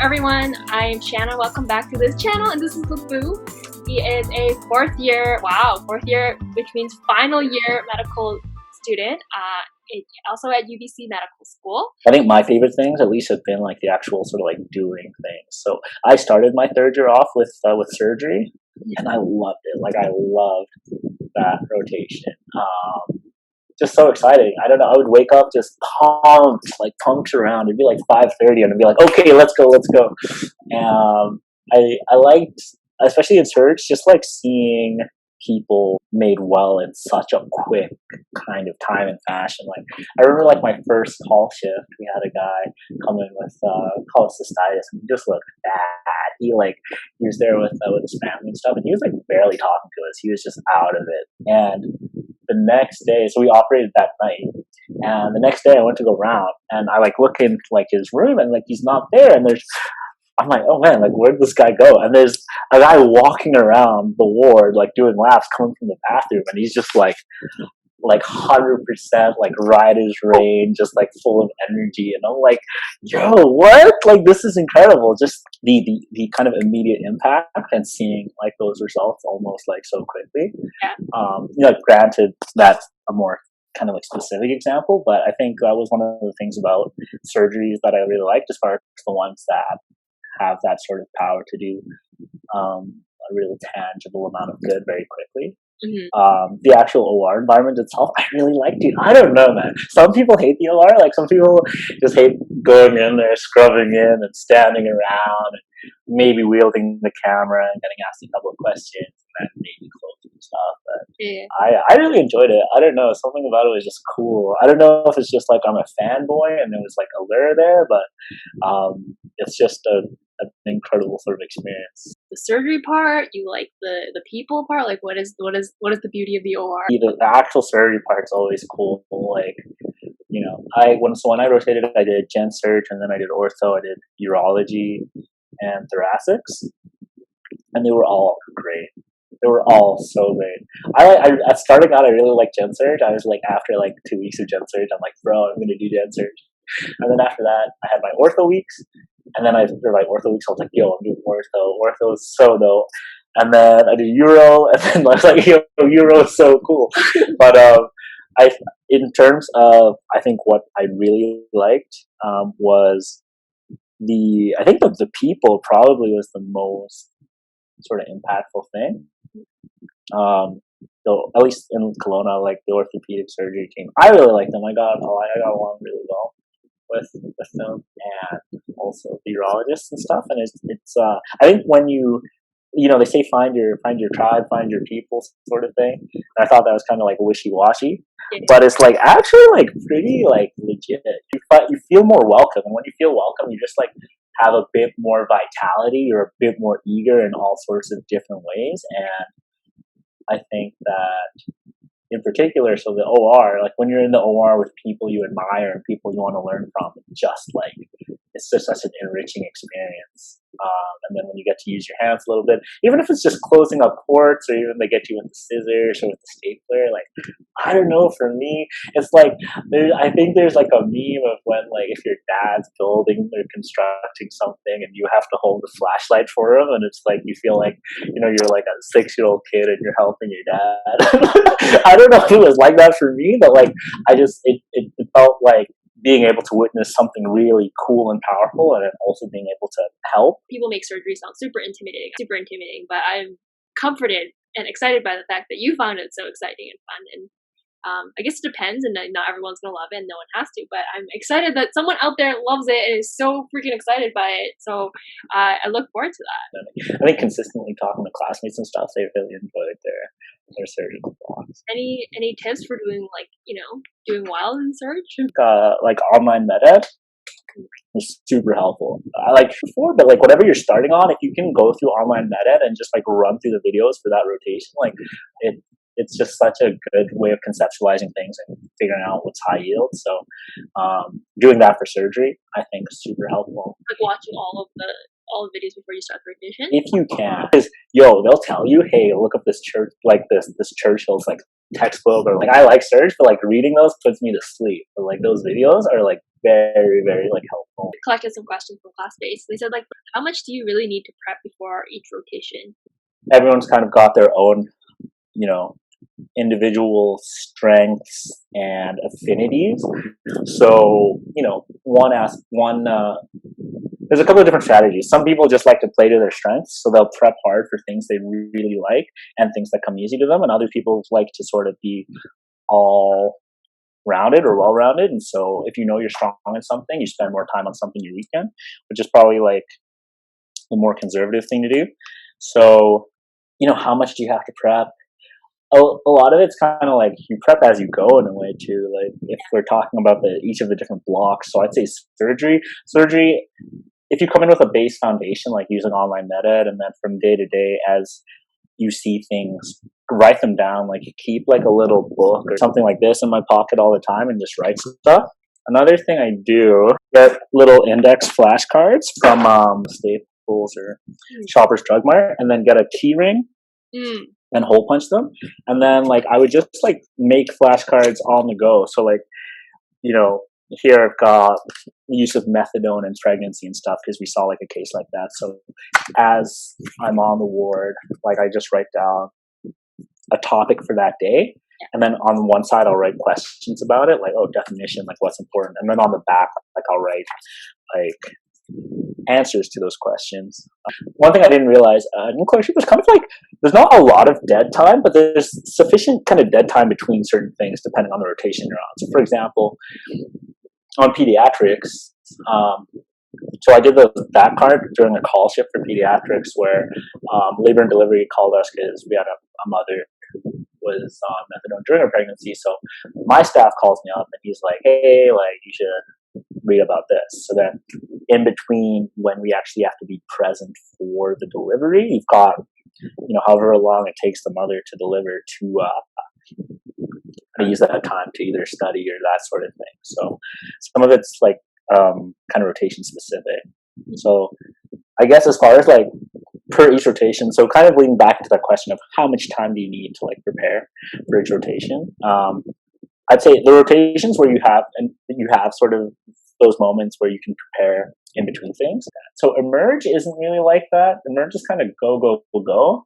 everyone, I'm Shanna. Welcome back to this channel, and this is Lebo. He is a fourth year, which means final year medical student, also at UBC Medical School. I think my favorite things, at least, have been like the actual sort of like doing things. So I started my third year off with surgery, and I loved it. Like I loved that rotation. Just so exciting. I don't know. I would wake up just pumped around. It'd be like 5:30, and I'd be like, okay, let's go. I liked, especially in surge, just like seeing people made well in such a quick kind of time and fashion. Like I remember like my first call shift, we had a guy come in with cholecystitis, and he just looked bad. He was there with his family and stuff, and he was like barely talking to us. He was just out of it. And the next day, so we operated that night, and the next day I went to go round, and I look into his room, and he's not there, and I'm like, oh man, where did this guy go? And there's a guy walking around the ward, doing laps, coming from the bathroom, and he's just 100%, right as rain, just full of energy. And I'm like, yo, what? This is incredible. Just the kind of immediate impact and seeing those results almost so quickly. Yeah. Granted, that's a more kind of specific example, but I think that was one of the things about surgeries that I really liked, as far as the ones that have that sort of power to do a real tangible amount of good very quickly. Mm-hmm. The actual OR environment itself, I really liked it. I don't know, man. Some people hate the OR. Some people just hate going in there, scrubbing in and standing around and maybe wielding the camera and getting asked a couple of questions and then maybe closing stuff. But yeah. I really enjoyed it. I don't know. Something about it was just cool. I don't know if it's just I'm a fanboy and there was a lure there, but it's just an incredible sort of experience. The surgery part, you like the people part. What is the beauty of the OR? The actual surgery part's always cool. When I rotated, I did gen surg, and then I did ortho. I did urology and thoracics, and they were all great. They were all so great. I starting out, I really liked gen surg. I was after 2 weeks of gen surg, I'm like, bro, I'm gonna do gen surg. And then after that, I had my ortho weeks, and then after my ortho weeks, I was like, yo, I'm doing ortho. Ortho is so dope. And then I did Euro, and then I was like, yo, Euro is so cool. But in terms of, I think what I really liked was I think the people probably was the most sort of impactful thing. So at least in Kelowna, the orthopedic surgery team, I really liked them. I got along really well with them, and also the urologists and stuff. And it's I think when they say find your tribe, find your people sort of thing. And I thought that was kind of wishy-washy, but it's actually pretty legit. You feel more welcome, and when you feel welcome, you just have a bit more vitality. You're a bit more eager in all sorts of different ways. And I think that in particular, so the OR, when you're in the OR with people you admire and people you want to learn from, it's just such an enriching experience. And then when you get to use your hands a little bit, even if it's just closing up ports, or even they get you with the scissors or with the stapler, I don't know, for me, it's I think there's a meme of when if your dad's building or constructing something and you have to hold the flashlight for him, and it's you feel you're a 6-year-old kid and you're helping your dad. I don't know if it was like that for me, but it felt being able to witness something really cool and powerful, and then also being able to help. People make surgery sound super intimidating, but I'm comforted and excited by the fact that you found it so exciting and fun. And I guess it depends, and not everyone's gonna love it, and no one has to. But I'm excited that someone out there loves it and is so freaking excited by it. So I look forward to that. I think consistently talking to classmates and stuff, they really enjoyed their surgical blocks. Any tips for doing doing well in surge? Online med ed was super helpful. I before, but whatever you're starting on, if you can go through online med ed and just run through the videos for that rotation, it's just such a good way of conceptualizing things and figuring out what's high yield. So doing that for surgery, I think, is super helpful. Watching all the videos before you start the rotation? If you can. Because, they'll tell you, hey, look up this church, this Churchill's textbook, or I like surge, but reading those puts me to sleep. But those videos are very, very like helpful. Collected some questions from classmates. They said like, how much do you really need to prep before each rotation? Everyone's kind of got their own, you know, individual strengths and affinities. So, you know, there's a couple of different strategies. Some people just like to play to their strengths, so they'll prep hard for things they really like and things that come easy to them. And other people like to sort of be all rounded or well-rounded. And so if you know you're strong in something, you spend more time on something your weekend, which is probably like the more conservative thing to do. So, you know, how much do you have to prep? A lot of it's kind of like you prep as you go in a way too. Like if we're talking about each of the different blocks, so I'd say surgery, if you come in with a base foundation, like using online med-ed, and then from day to day as you see things, write them down. Like you keep like a little book or something like this in my pocket all the time and just write stuff. Another thing I do, get little index flashcards from Staples or Shoppers Drug Mart, and then get a key ring and hole punch them. And then like I would just like make flashcards on the go. So like, you know, here I've got the use of methadone in pregnancy and stuff because we saw like a case like that. So as I'm on the ward, like I just write down a topic for that day. And then on one side, I'll write questions about it, like, oh, definition, like what's important. And then on the back, like I'll write like answers to those questions. One thing I didn't realize in clerkship was kind of like, there's not a lot of dead time, but there's sufficient kind of dead time between certain things depending on the rotation you're on. So for example, on pediatrics, so I did that card during a call shift for pediatrics where labor and delivery called us because we had a mother who was on methadone during her pregnancy. So my staff calls me up and he's like, hey, like you should read about this. So then in between when we actually have to be present for the delivery, you've got, you know, however long it takes the mother to deliver to use that time to either study or that sort of thing. So some of it's like kind of rotation specific. So I guess as far as like per each rotation, so kind of leading back to that question of how much time do you need to like prepare for each rotation. I'd say the rotations where you have sort of those moments where you can prepare in between things. So emerge isn't really like that. Emerge is kind of go.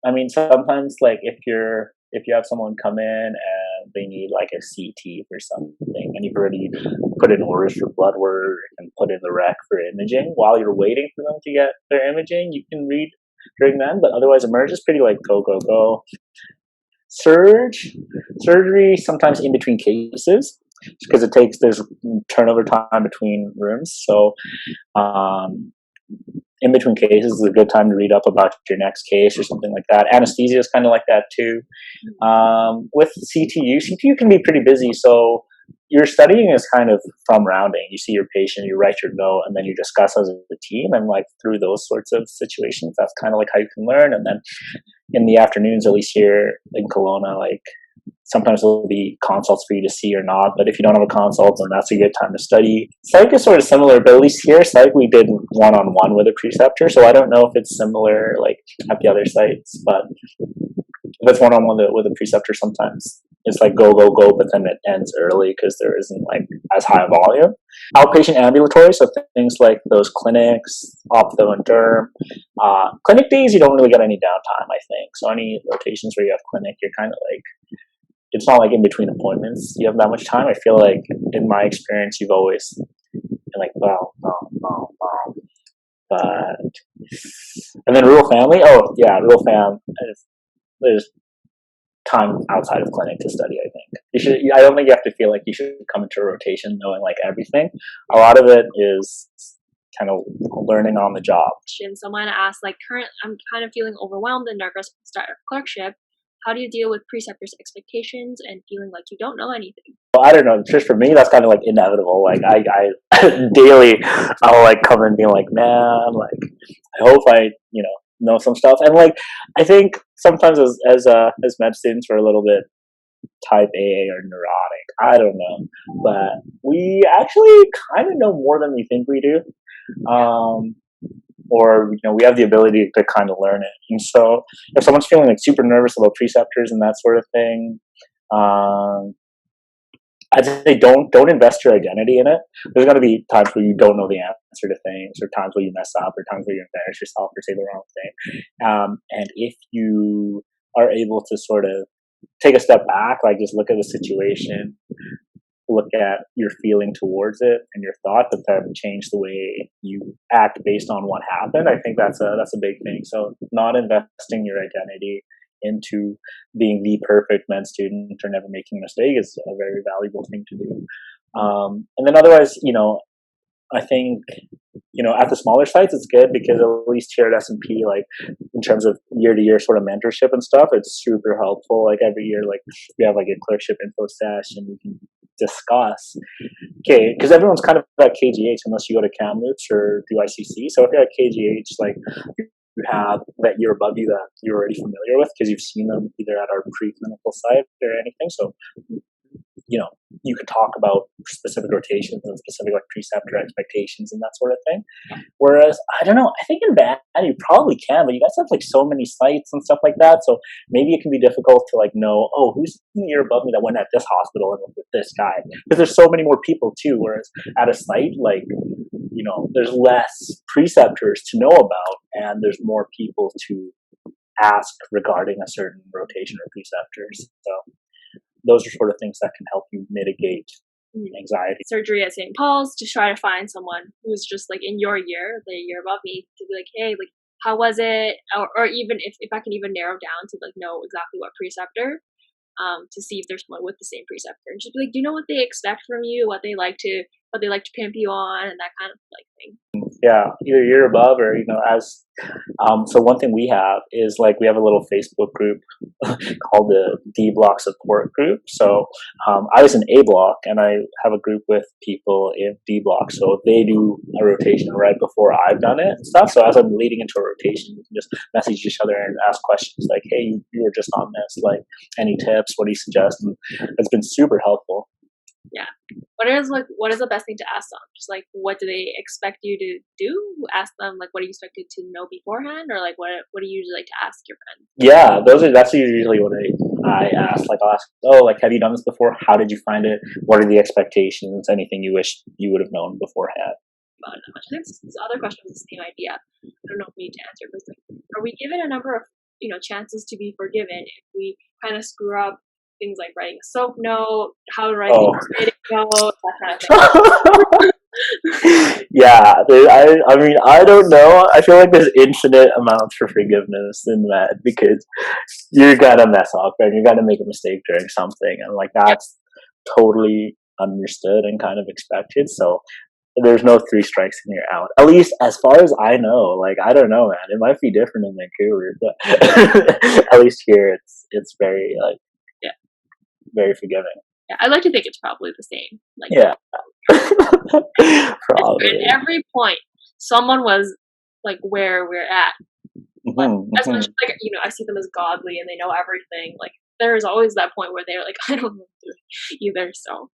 I mean, sometimes like if you have someone come in and they need like a CT for something and you've already put in orders for blood work and put in the rec for imaging, while you're waiting for them to get their imaging, you can read during then, but otherwise emerge is pretty like go. Surgery, sometimes in between cases, because there's turnover time between rooms. So in between cases is a good time to read up about your next case or something like that. Anesthesia is kind of like that too. With CTU can be pretty busy. So your studying is kind of from rounding. You see your patient, you write your note, and then you discuss as a team. And like through those sorts of situations, that's kind of like how you can learn. And then in the afternoons, at least here in Kelowna, like sometimes there'll be consults for you to see or not. But if you don't have a consult, then that's a good time to study. Psych is sort of similar, but at least here, psych, we did one-on-one with a preceptor. So I don't know if it's similar like at the other sites, but if it's one-on-one with a preceptor, sometimes it's like go, but then it ends early because there isn't like as high a volume. Outpatient ambulatory, so things like those clinics, optho and derm. Clinic days, you don't really get any downtime, I think. So any rotations where you have clinic, you're kind of like, it's not like in between appointments you have that much time. I feel like in my experience, you've always been like, wow. But, and then rural family, rural fam, there's time outside of clinic to study, I think. I don't think you have to feel like you should come into a rotation knowing like everything. A lot of it is kind of learning on the job. Someone asked, like, I'm kind of feeling overwhelmed and nervous at the start of clerkship. How do you deal with preceptors' expectations and feeling like you don't know anything? Well, I don't know. Just for me, that's kind of like inevitable. Like I daily, I'll like come in being like, man, like I hope I, know some stuff. And like I think sometimes as med students we're a little bit type A or neurotic. I don't know, but we actually kind of know more than we think we do. Or we have the ability to kind of learn it. And so if someone's feeling like super nervous about preceptors and that sort of thing, I'd say don't invest your identity in it. There's going to be times where you don't know the answer to things, or times where you mess up, or times where you embarrass yourself or say the wrong thing. And if you are able to sort of take a step back, like just look at the situation, look at your feeling towards it and your thought, but then change the way you act based on what happened. I think that's a big thing. So not investing your identity into being the perfect med student or never making a mistake is a very valuable thing to do. And then otherwise, I think, at the smaller sites, it's good because at least here at SMP, like in terms of year to year sort of mentorship and stuff, it's super helpful. Like every year, like we have like a clerkship info session, we can discuss. Okay, because everyone's kind of at KGH unless you go to Kamloops or do ICC. So if you're at KGH, like you have that year above you that you're already familiar with because you've seen them either at our preclinical site or anything. So you could talk about specific rotations and specific like preceptor expectations and that sort of thing. Whereas, I don't know, I think in band you probably can, but you guys have like so many sites and stuff like that. So maybe it can be difficult to like know, oh, who's in the year above me that went at this hospital and with this guy? Because there's so many more people too. Whereas at a site, like, there's less preceptors to know about and there's more people to ask regarding a certain rotation or preceptors. So those are sort of things that can help you mitigate anxiety. Surgery at St. Paul's, to try to find someone who's just like in your year, the year above me, to be like, hey, like, how was it? Or even if I can even narrow down to like know exactly what preceptor, to see if there's someone with the same preceptor, and just be like, do you know what they expect from you, what they like to pimp you on, and that kind of like thing. Yeah, either you're above or as so one thing we have is like we have a little Facebook group called the D Block Support Group. So I was in A Block and I have a group with people in D Block. So they do a rotation right before I've done it and stuff. So as I'm leading into a rotation, we can just message each other and ask questions like, hey, you were just on this, like any tips, what do you suggest? And it's been super helpful. Yeah. What is the best thing to ask them? Just like, what do they expect you to do? Ask them like, what are you expected to know beforehand, or like, what do you usually like to ask your friends? Yeah, that's usually what I ask. Like, I'll ask, oh, like, have you done this before? How did you find it? What are the expectations? Anything you wish you would have known beforehand? I think this other question was the same idea. I don't know if we need to answer, but like, are we given a number of chances to be forgiven if we kind of screw up? Things like writing a soap note, how to write the note, that kind of thing. Yeah, I mean, I don't know. I feel like there's infinite amounts for forgiveness in that because you're gonna mess up and you're gonna make a mistake during something, and like that's totally understood and kind of expected. So there's no 3 strikes and you're out. At least as far as I know. Like I don't know, man. It might be different in Vancouver, but at least here it's very like. Very forgiving. Yeah, I like to think it's probably the same. Like, yeah, probably. At every point, someone was like where we're at. But as much as like I see them as godly and they know everything. Like there is always that point where they're like, I don't know either. So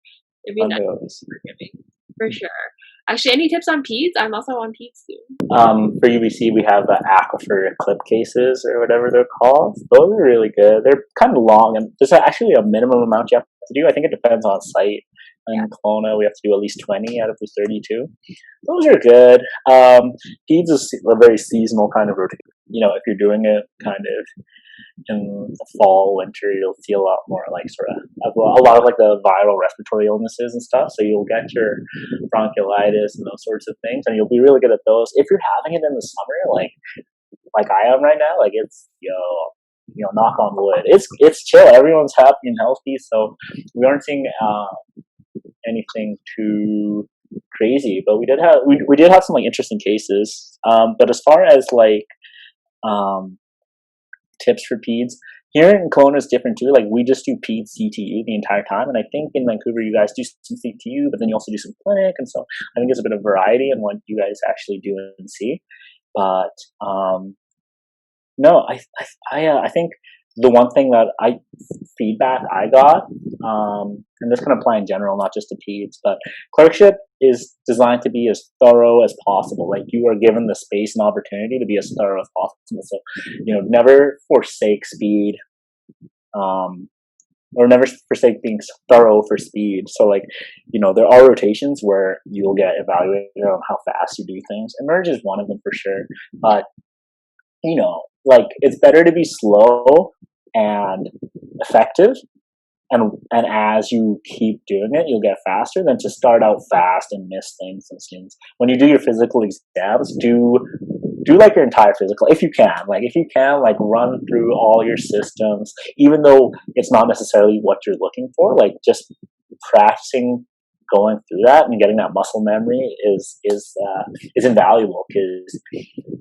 it'd be nice forgiving for sure. Actually, any tips on peds? I'm also on peds too. For UBC, we have the aquifer clip cases or whatever they're called. Those are really good. They're kind of long, and there's actually a minimum amount you have to do. I think it depends on site. In Kelowna, we have to do at least 20 out of the 32. Those are good. Peds is a very seasonal kind of rotation. If you're doing it kind of in the fall, winter, you'll see a lot more like sort of a lot of like the viral respiratory illnesses and stuff. So you'll get your bronchiolitis and those sorts of things, and you'll be really good at those. If you're having it in the summer, like I am right now, like it's knock on wood, it's chill. Everyone's happy and healthy, so we aren't seeing anything too crazy. But we did have some like interesting cases. But as far as like tips for peds here in Kelowna is different too. Like we just do peds CTU the entire time, and I think in Vancouver you guys do some CTU, but then you also do some clinic, and so I think there's a bit of variety in what you guys actually do and see. But no, I think the one thing that feedback I got, and this can apply in general, not just to peds, but clerkship is designed to be as thorough as possible. Like you are given the space and opportunity to be as thorough as possible. So, never forsake speed. or never forsake being thorough for speed. So like, there are rotations where you'll get evaluated on how fast you do things. Emerge is one of them for sure. But, like it's better to be slow and effective. And as you keep doing it, you'll get faster than to start out fast and miss things and things. When you do your physical exams, do like your entire physical if you can. Like run through all your systems, even though it's not necessarily what you're looking for. Like just practicing going through that and getting that muscle memory is invaluable, because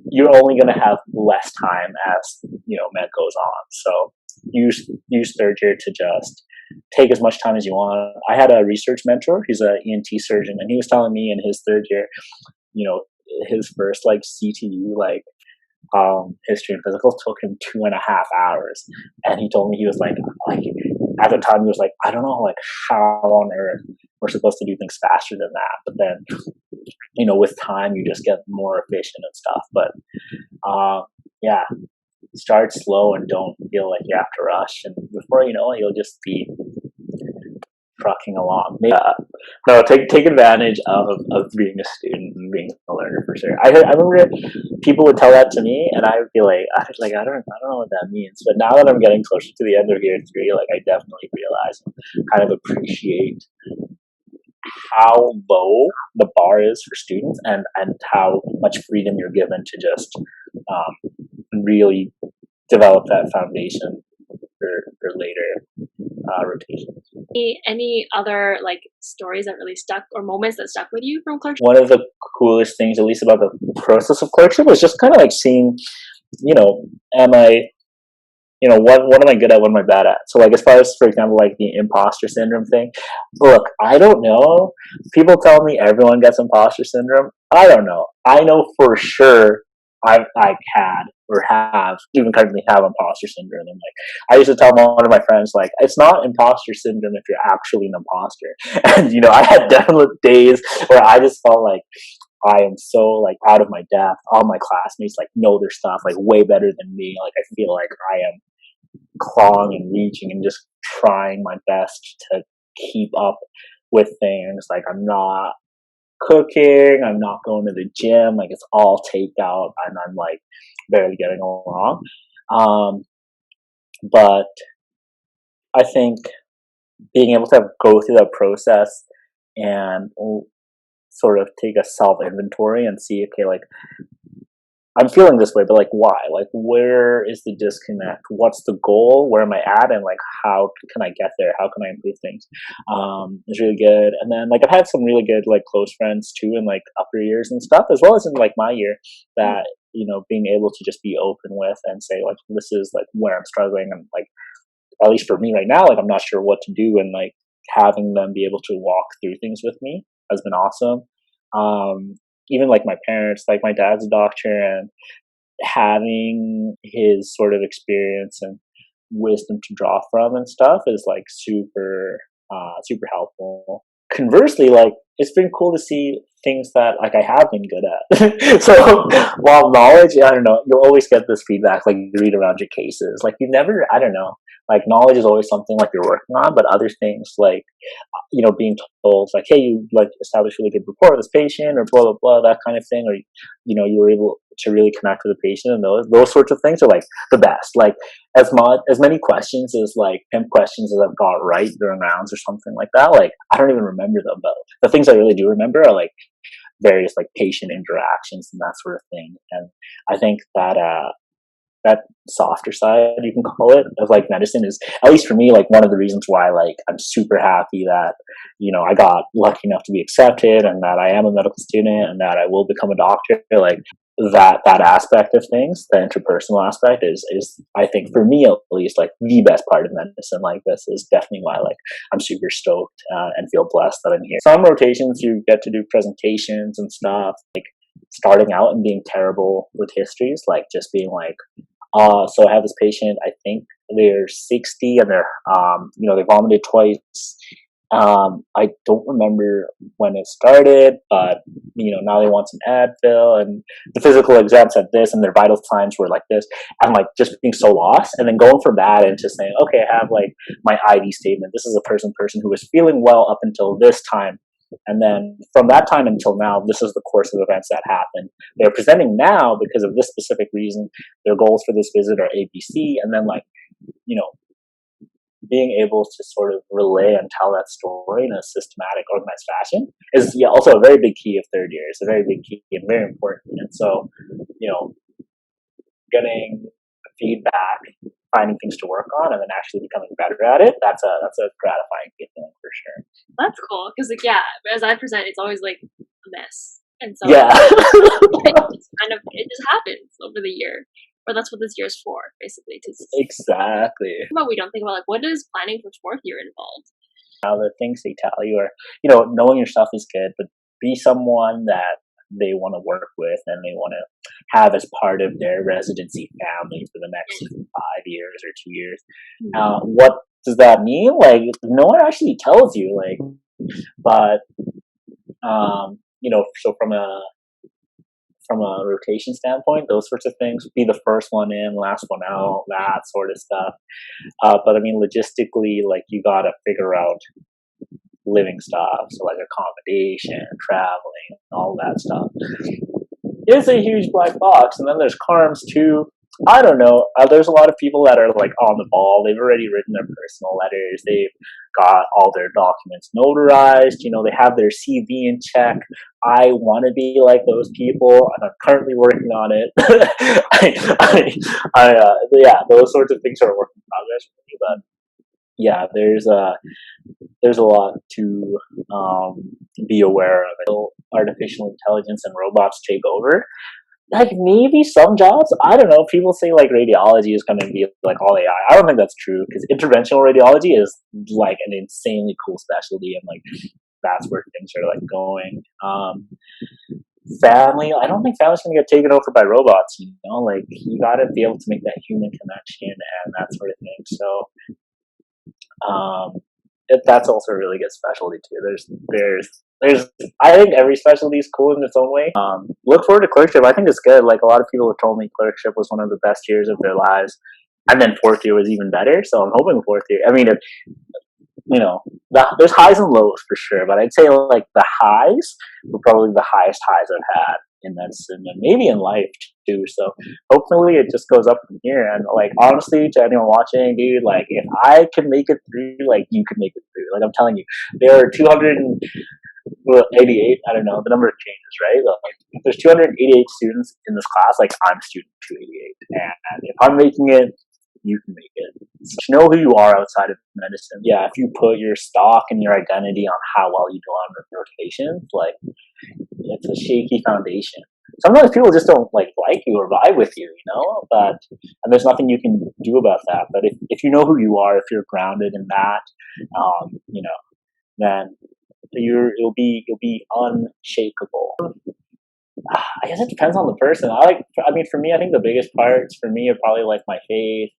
you're only going to have less time as med goes on. So use third year to just take as much time as you want. I had a research mentor. He's an ENT surgeon, and he was telling me in his third year, his first like CTU history and physical took him 2.5 hours, and he told me he was like at the time he was like, I don't know like how on earth we're supposed to do things faster than that. But then with time you just get more efficient and stuff. But yeah, start slow and don't feel like you have to rush, and before you know it, you'll just be trucking along. No, take advantage of being a student and being a learner for sure. I remember people would tell that to me, and I would be like, I don't know what that means. But now that I'm getting closer to the end of year 3, like I definitely realize and kind of appreciate how low the bar is for students, and how much freedom you're given to just really develop that foundation for later rotations. Any other like stories that really stuck, or moments that stuck with you from clerkship? One of the coolest things, at least about the process of clerkship, was just kind of like seeing, am I, what am I good at, what am I bad at? So like as far as, for example, like the imposter syndrome thing, look, I don't know. People tell me everyone gets imposter syndrome. I don't know. I know for sure I've had or have even currently have imposter syndrome. And like I used to tell one of my friends, like, it's not imposter syndrome if you're actually an imposter. And I had definite days where I just felt like I am so like out of my depth. All my classmates like know their stuff like way better than me. Like I feel like I am clawing and reaching and just trying my best to keep up with things. Like I'm not cooking, I'm not going to the gym, like it's all takeout, and I'm like barely getting along. But I think being able to go through that process and sort of take a self inventory and see, okay, like I'm feeling this way, but like why? Like where is the disconnect? What's the goal? Where am I at? And like how can I get there? How can I improve things? It's really good. And then like I've had some really good like close friends too in like upper years and stuff, as well as in like my year, that being able to just be open with and say like this is like where I'm struggling, and like at least for me right now, like I'm not sure what to do, and like having them be able to walk through things with me has been awesome. Even like my parents, like my dad's a doctor, and having his sort of experience and wisdom to draw from and stuff is like super helpful. Conversely, like it's been cool to see things that like I have been good at. So while knowledge, I don't know, you'll always get this feedback, like you read around your cases, like you never, I don't know, like knowledge is always something like you're working on, but other things like being told like, hey, you like establish really good rapport with this patient, or blah blah blah, that kind of thing, or you were able to really connect with the patient, and those sorts of things are like the best. Like as many questions as like PIMP questions as I've got right during rounds or something like that, like I don't even remember them, but the things I really do remember are like various like patient interactions and that sort of thing. And I think that that softer side, you can call it, of like medicine is, at least for me, like one of the reasons why like I'm super happy that I got lucky enough to be accepted, and that I am a medical student, and that I will become a doctor. Like that aspect of things, the interpersonal aspect is I think for me at least like the best part of medicine. Like this is definitely why like I'm super stoked and feel blessed that I'm here. Some rotations you get to do presentations and stuff, like starting out and being terrible with histories, like just being like, so I have this patient, I think they're 60 and they're they vomited twice, I don't remember when it started, but now they want some Advil, and the physical exam said this, and their vital signs were like this. I'm like just being so lost, and then going from that into saying, okay, I have like my ID statement. This is a person who was feeling well up until this time, and then from that time until now, this is the course of events that happened. They're presenting now because of this specific reason. Their goals for this visit are ABC, and then like being able to sort of relay and tell that story in a systematic, organized fashion is also a very big key of third year. It's a very big key and very important. And so, getting feedback, finding things to work on, and then actually becoming better at it, that's a gratifying feeling for sure. That's cool, because as I present, it's always like a mess, and so yeah, it just happens over the year. Or that's what this year is for, basically. Exactly. But we don't think about, like, what is planning for fourth year involved? The things they tell you are, knowing your stuff is good, but be someone that they want to work with and they want to have as part of their residency family for the next 5 years or 2 years. What does that mean? Like, no one actually tells you, like, but, so from a rotation standpoint, those sorts of things, be the first one in, last one out, that sort of stuff. But I mean, logistically, like you got to figure out living stuff, so like accommodation, traveling, all that stuff. It's a huge black box, and then there's CARMs too. I don't know. There's a lot of people that are like on the ball. They've already written their personal letters. They've got all their documents notarized. They have their CV in check. I want to be like those people, and I'm currently working on it. Yeah, those sorts of things are a work in progress for me. But yeah, there's a lot to be aware of until artificial intelligence and robots take over. Like maybe some jobs, I don't know. People say like radiology is going to be like all AI. I don't think that's true, because interventional radiology is like an insanely cool specialty, and like that's where things are like going. Family, I don't think family's going to get taken over by robots. Like you got to be able to make that human connection and that sort of thing. So, that's also a really good specialty too. There's I think every specialty is cool in its own way. Look forward to Clerkship. I think it's good. Like a lot of people have told me Clerkship was one of the best years of their lives, and then fourth year was even better. So I'm hoping fourth year. I mean, there's highs and lows for sure, but I'd say like the highs were probably the highest highs I've had in medicine and maybe in life too. So hopefully it just goes up from here. And like honestly, to anyone watching, dude, like if I can make it through, like you can make it through. Like I'm telling you, there are 288. I don't know, the number changes, right? Like if there's 288 students in this class, like I'm student 288, and if I'm making it, you can make it. So know who you are outside of medicine. Yeah, if you put your stock and your identity on how well you do on rotations, like it's a shaky foundation. Sometimes people just don't like you or vibe with you, but and there's nothing you can do about that. But if you know who you are, if you're grounded in that, then you'll be unshakable. I guess it depends on the person. For me, I think the biggest parts for me are probably like my faith,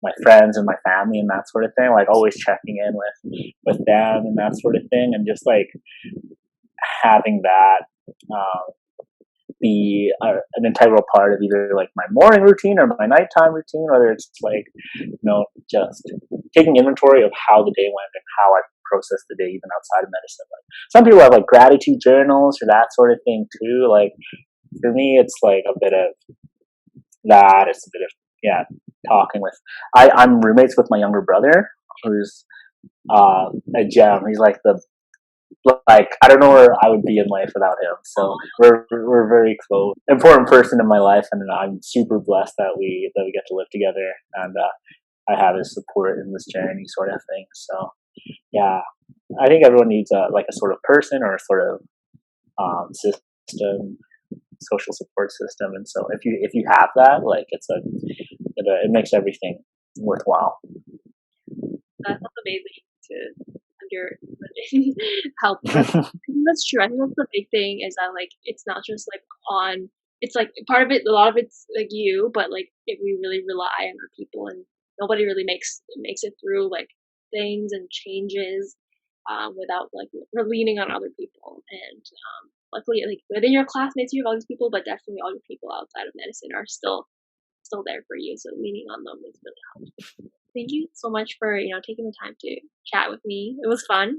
my friends and my family and that sort of thing. Like always checking in with them and that sort of thing, and just like having that be an integral part of either like my morning routine or my nighttime routine, whether it's like just taking inventory of how the day went and how I process the day even outside of medicine. Like some people have like gratitude journals or that sort of thing too. Like for me, it's like a bit of that. It's a bit of talking with. I'm roommates with my younger brother, who's a gem. He's like I don't know where I would be in life without him. So we're very close, important person in my life, and I'm super blessed that we get to live together, and I have his support in this journey, sort of thing. So yeah, I think everyone needs a sort of person or a sort of system, social support system, and so if you have that, like it makes everything worthwhile. That's amazing to help. That's true. I think that's the big thing, is that like it's not just like it's like part of it, a lot of it's like you, but like if we really rely on our people, and nobody really makes it through like things and changes without like leaning on other people. And luckily, like within your classmates, you have all these people, but definitely all your people outside of medicine are still there for you. So leaning on them is really helpful. Thank you so much for taking the time to chat with me. It was fun.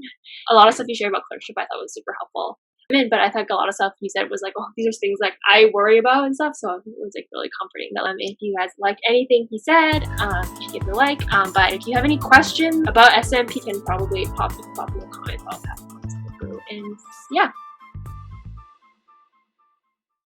A lot of stuff you shared about clerkship I thought was super helpful. But I think a lot of stuff you said was like, oh, these are things like I worry about and stuff. So it was like really comforting. That if you guys liked anything he said, you should give it a like. But if you have any questions about SMP, you can probably pop in the comments. I'll pass them on through. And yeah,